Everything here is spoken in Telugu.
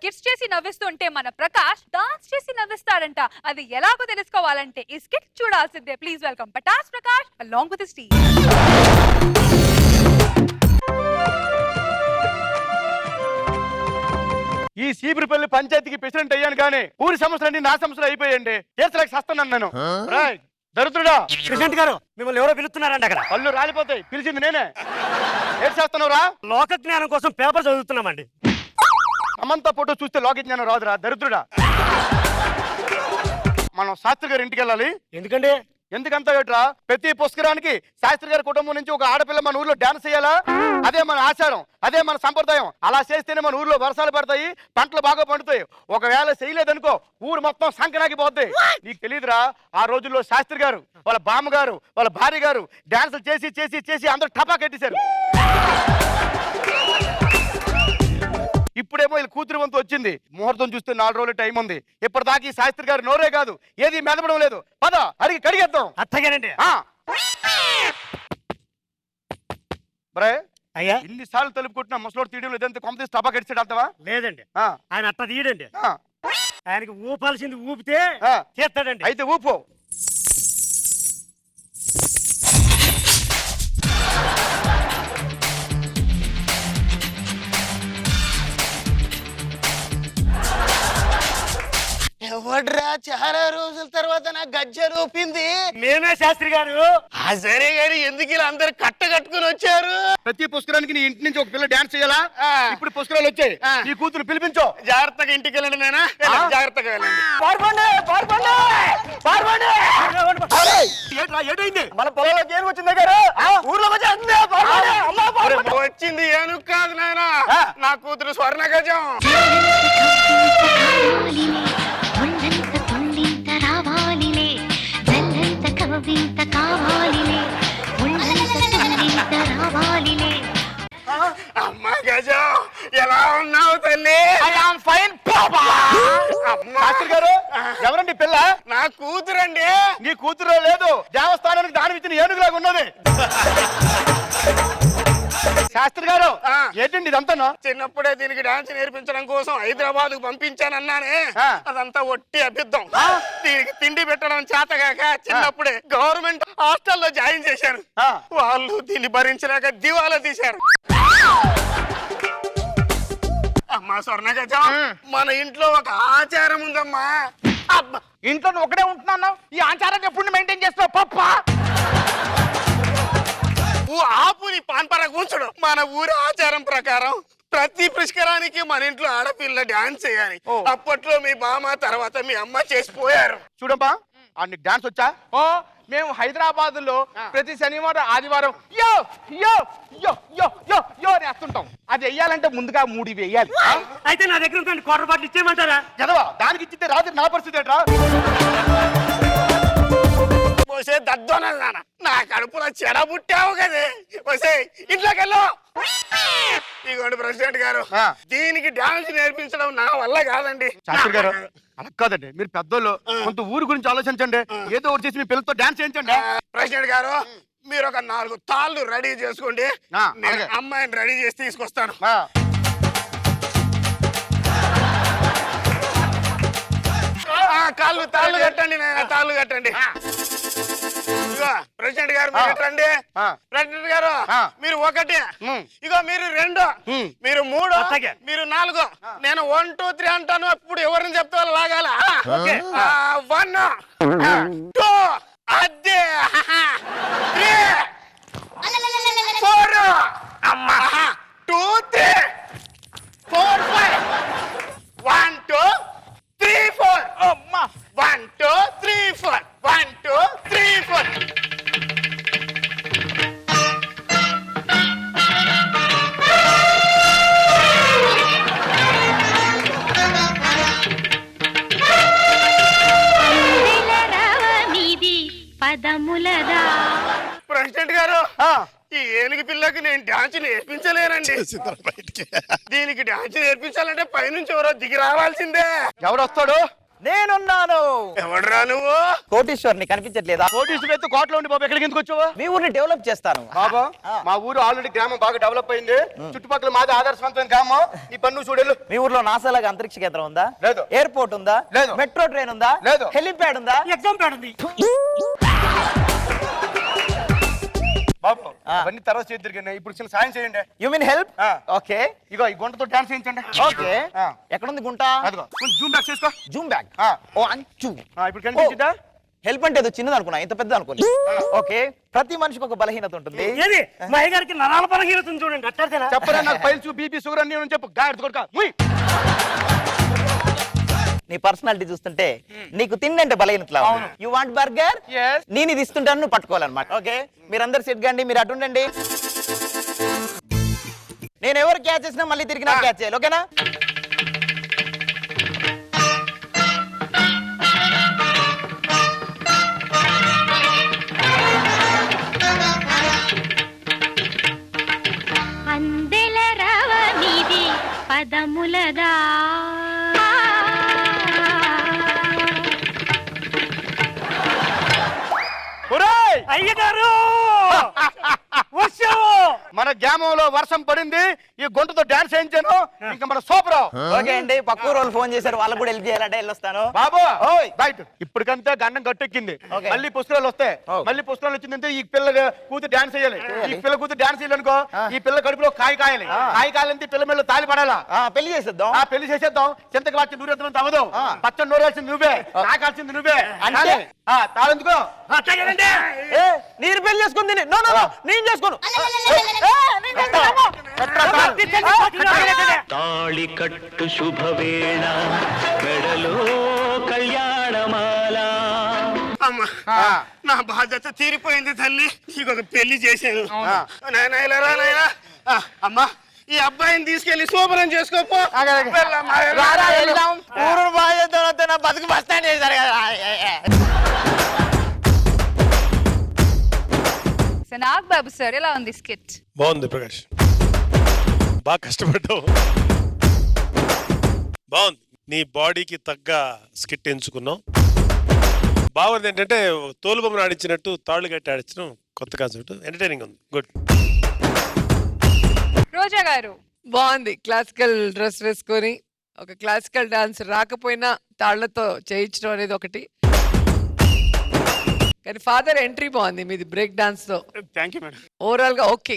స్కిట్స్ చేసి నవ్విస్తుంటే మన ప్రకాష్ డాన్స్ చేసి నవ్విస్తాడంట. అది ఎలాగో తెలుసుకోవాలంటే ఈ స్కిట్ చూడాల్సిందే. Please welcome Patas Prakash along with his team. ఈ సీపురపల్లి పంచాయతీకి ప్రెసిడెంట్ అయ్యాను కానీ ఊరి సమస్యలన్నీ నా సమస్యలు అయిపోయండి. కేసులకు సస్తున్నాను నేను. దరిద్రుడా, ప్రెసిడెంట్ గారు మిమ్మల్ని ఎవరో పిలుస్తున్నారండి. అక్కడ పళ్ళు రాలిపోతాయి. పిలిచింది నేనే. ఏం చేస్తున్నావురా? లోక జ్ఞానం కోసం పేపర్ చదువుతున్నామండి. అమంతా ఫోటో చూస్తే లోక జ్ఞానం రాదురా దరిద్రుడా. మనం శాస్త్రి గారి ఇంటికి వెళ్ళాలి. ఎందుకండి? ఎందుకంతా ఏట్రా, ప్రతి పుష్కరానికి శాస్త్రి గారి కుటుంబం నుంచి ఒక ఆడపిల్ల మన ఊర్లో డాన్స్ చేయాలా? అదే మన ఆచారం, అదే మన సంప్రదాయం. అలా చేస్తేనే మన ఊర్లో వర్షాలు పడతాయి, పంటలు బాగా పండుతాయి. ఒకవేళ చేయలేదనుకో ఊరు మొత్తం సంకనాకి పోద్ది. నీకు తెలియదురా, ఆ రోజుల్లో శాస్త్రి గారు వాళ్ళ బామ్మగారు వాళ్ళ భార్య గారు డాన్సులు చేసి చేసి చేసి అందరూ టపా కట్టేశారు. ఇప్పుడేమో వీళ్ళ కూతురు వంతు వచ్చింది. ముహూర్తం చూస్తే 4 రోజులు టైం ఉంది. ఇప్పటిదాకా ఈ శాస్త్రి గారు నోరే కాదు ఏది మెదపడం లేదు. పద అడిగి కడిగేద్దాం. అత్తగానండి. బ్రే అయ్యా, ఇన్నిసార్లు తలుపుకుంటున్నా ముసలోడు తీయడం లేదంటే కొంత టపా కట్టాడు అంతవా? లేదండి, ఆయన అట్ట తీయడండి. ఆయనకి ఊపాల్సింది ఊపితే చేస్తాడండి. అయితే ఊపు. ఎవడ్రా చాలా రోజుల తర్వాత నా గజ్జలు ఊపింది? మేమే శాస్త్రి గారు. సరే గారి ఎందుకు ఇలా అందరు కట్టుకుని వచ్చారు? ప్రతి పుష్కరానికి నీ ఇంటి నుంచి ఒక పిల్ల డాన్స్ చేయాలా? ఇప్పుడు పుష్కరాలు వచ్చాయి, నీ కూతురు పిలిపించో. జాగ్రత్తగా ఇంటికి వెళ్ళండి నాయనా, జాగ్రత్తగా వెళ్ళండి. ఏటైంది? మన పొలంలో ఏనుగు వచ్చింది గారు, ఊర్లోకి వచ్చింది. ఏనుగు కాదు నాయనా, నా కూతురు స్వర్ణ గజం. అమ్మా గజం, ఎలా ఉన్నావు తల్లి? ఫైన్. శాస్త్రి గారు, ఎవరండి పిల్ల? నా కూతురండి. నీ కూతురు లేదు, దేవస్థానానికి దానం ఇచ్చిన ఏనుగులాగా ఉన్నది. శాస్త్రి గారు, ఏంటండి ఇదంతా? చిన్నప్పుడే దీనికి డాన్స్ నేర్పించడం కోసం హైదరాబాద్ పంపించానన్నానే, అదంతా ఒట్టి అబద్ధం. దీనికి తిండి పెట్టడం చేతగాక చిన్నప్పుడే గవర్నమెంట్ హాస్టల్లో జాయిన్ చేశారు. వాళ్ళు దీన్ని భరించలేక దివాలా తీశారు. అమ్మా స్వర్ణ గజం, మన ఇంట్లో ఒక ఆచారం ఉందమ్మా. ఇంట్లో నువ్వు ఒకడే ఉంటున్నావు, ఈ ఆచారాన్ని ఎప్పుడు మెయింటైన్ చేస్తావు? పప్ప ఆపుని పాన్పర కూర్చోడు. మన ఊరి ఆచారం ప్రకారం ప్రతి పుష్కరానికి మన ఇంట్లో ఆడపిల్ల డాన్స్ చేయాలి. అప్పట్లో మీ బామ్మ, తర్వాత మీ అమ్మ చేసిపోయారు. చూడమ్మా, నీకు డాన్స్ వచ్చా? మేము హైదరాబాద్ లో ప్రతి శనివారం ఆదివారం యో యో యో యో యో యో వేస్తుంటాం. అది వెయ్యాలంటే ముందుగా 3 వేయాలి. అయితే నా దగ్గర ఉందండి, క్వార్టర్ బాటిల్ ఇచ్చేయమంటారా? చదవా, దానికి ఇచ్చితే రాదు. నా పరిస్థితి ఏట్రా? పోసే దద్దోనల్ నాన్న, నా కడుపులో చెడ పుట్టావు కదే. పోసే ఇంట్లోకి వెళ్ళు. ఇదిగోండి ప్రెసిడెంట్ గారు, దీనికి డాన్స్ నేర్పించడం నా వల్ల కాదండి. శాస్త్రి గారు, అలా కాదండి, మీరు పెద్దోళ్ళు, కొంత ఊరు గురించి ఆలోచించండి. ఏదో ఒకటి చేసి మీ పిల్లలతో డాన్స్ చేయించండి. ప్రెసిడెంట్ గారు, మీరు ఒక 4 తాళ్ళు రెడీ చేసుకోండి. నేను అమ్మాయిని రెడీ చేసి తీసుకొస్తాను. తాళ్ళు కట్టండి నాయన, తాళ్ళు కట్టండి. ప్రెసిడెంట్ గారు మీరు రండి. ప్రెసిడెంట్ గారు మీరు 1, ఇగో మీరు 2, మీరు 3, మీరు 4, నేను 1 2 3 అంటాను. అప్పుడు ఎవరిని చెప్తే వాళ్ళు లాగాల. 1 2 అదే 3 4 అమ్మా 2 3 4 5 1 2 3 4 అమ్మా 1 2 3 4 1 2 3 4. ప్రెసిడెంట్ గారు, ఈ ఏనుగు పిల్లకి నేను డాన్స్ నేర్పించలేనండి. దీనికి డాన్స్ నేర్పించాలంటే పైనుంచి ఎవరో దిగి రావాల్సిందే. ఎవడొస్తాడు? నేనున్నాను. ఎవడరా నువ్వు? కోటీశ్వర్ని కనిపించట్లేదా? కోటీశ్వరుడు అయితే కోటలో ఉండి బాబు ఎక్కడికి ఎందుకు వచ్చావా? మీ ఊరిని డెవలప్ చేస్తాను. బాబా మా ఊరు ఆల్రెడీ గ్రామం బాగా డెవలప్ అయింది. చుట్టుపక్కల మాది ఆదర్శవంతమైన గ్రామం. ఈ పన్ను చూడలు. మీ ఊర్లో నాసాలాగా అంతరిక్ష కేంద్రం ఉందా? లేదు. ఎయిర్పోర్ట్ ఉందా? లేదు. మెట్రో ట్రైన్ ఉందా? లేదు. హెలిప్యాడ్ ఉందా? ఎగ్జామ్ ప్యాడ్ ఉంది. బాబు అవన్నీ తర్వాత చేద్దరు కానీ ఇప్పుడు చిన్న సాయం చేయండి. You mean help? ఓకే. ఇగో ఈ గుంటతో డాన్స్ చేయించండి. ఓకే. ఎక్కడుంది గుంట? అదిగో కొంచెం జూమ్ బ్యాక్ చేసుకో. Zoom back. ఆ. ఓ అంచు. ఇప్పుడు కనిపించిందా? హెల్ప్ అంటే ఏదో చిన్నది అనుకున్నా, ఇంత పెద్ద అనుకోని. ఓకే. ప్రతి మనిషికి ఒక బలహీనత ఉంటుంది. ఏది మా అయ్యగారికి నరాల బలహీనత ఉంది చూడండి. అట్టాడితేనా? చెప్పరా నాకు పైల్స్ బీపీ షుగర్ అన్ని చెప్పు. గాడి కొడుక నీ పర్సనాలిటీ చూస్తుంటే నీకు తిండంటే బలహీనత. You want burger? నేను ఇది ఇస్తుంటాను, నువ్వు పట్టుకోవాలన్నమాట. ఓకే, మీరందరు సెట్ కండి, మీరు అటు ఉండండి. నేను ఎవరు క్యాచ్ చేసినా మళ్ళీ తిరిగి నాకు క్యాచ్ చేయాలి. ఓకేనా? అందెల రవ మీది పదములదా అయ్యగారు వచ్చావు. మన గ్రామంలో వర్షం పడింది. ఈ గుంటతో డాన్స్ చేయించాను. ఇంకా మన సూపర్. ఓకే అండి, పక్క ఊరు వాళ్ళు ఫోన్ చేశారు, వాళ్ళకు కూడా హెల్ప్ చేయాలంటే వెళ్ళొస్తాను. బాబు ఓయ్. బయట ఇప్పటికంతా గండం గట్టెక్కింది. ఓకే. మళ్ళీ పుస్తకాలు వస్తాయి. మళ్ళీ పుస్తకాలు వచ్చిందంటే ఈ పిల్ల కూతురు డాన్స్ చేయాలి. ఈ పిల్ల కూతురు డాన్స్ చేయాలనుకో ఈ పిల్ల కడుపులో కాయ కాయాలి. కాయ కాయాలంటే పిల్ల మెల్ల తాలి పడాలా. పెళ్లి చేసేద్దాం. పెళ్లి చేసేద్దాం. చింతకి వచ్చి నూరేద్దాం అవ్వదు. పచ్చని నూరేసింది నువ్వే, నాకాల్సింది నువ్వే. అంటే? తాళెందుకో అట్టాగేనండి. నేను పెళ్లి చేసుకుంది. నో నో నో, నేను చేసుకోను. తాళి కట్టు శుభవేళ మెడలో కళ్యాణమాల. అమ్మా నా బాధ్యత తీరిపోయింది తల్లి. నీకు ఒక పెళ్లి చేశాను. నాయనా ఇలా రా నాయనా. అమ్మా ఈ అబ్బాయిని తీసుకెళ్లి శోభనం చేసుకోపో. ఊరు బాధ్యత నా బతుకు బస్తాన్ని చేశారు కదా. నాగ్ బాబు సార్ ఎలా ఉంది స్కిట్? బాగుంది ప్రకాష్, బాగా కష్టపడ్డావు. బాగుంది, నీ బాడీకి తగ్గ స్కిట్ ఎంచుకున్నావు. బాగుంది. ఏంటంటే తోలుబొమ్మను ఆడించినట్టు తాళ్ళు కట్టి ఆడించడం కొత్త కాన్సెప్ట్. ఎంటర్టైనింగ్ ఉంది. గుడ్. రోజా గారు బాగుంది. క్లాసికల్ డ్రెస్ వేసుకొని ఒక క్లాసికల్ డాన్స్ రాకపోయినా తాళ్లతో చేయించడం అనేది ఒకటి. కానీ ఫాదర్ ఎంట్రీ బాగుంది మీది బ్రేక్ డాన్స్ తో. Thank you madam. ఓవరాల్ గా ఓకే.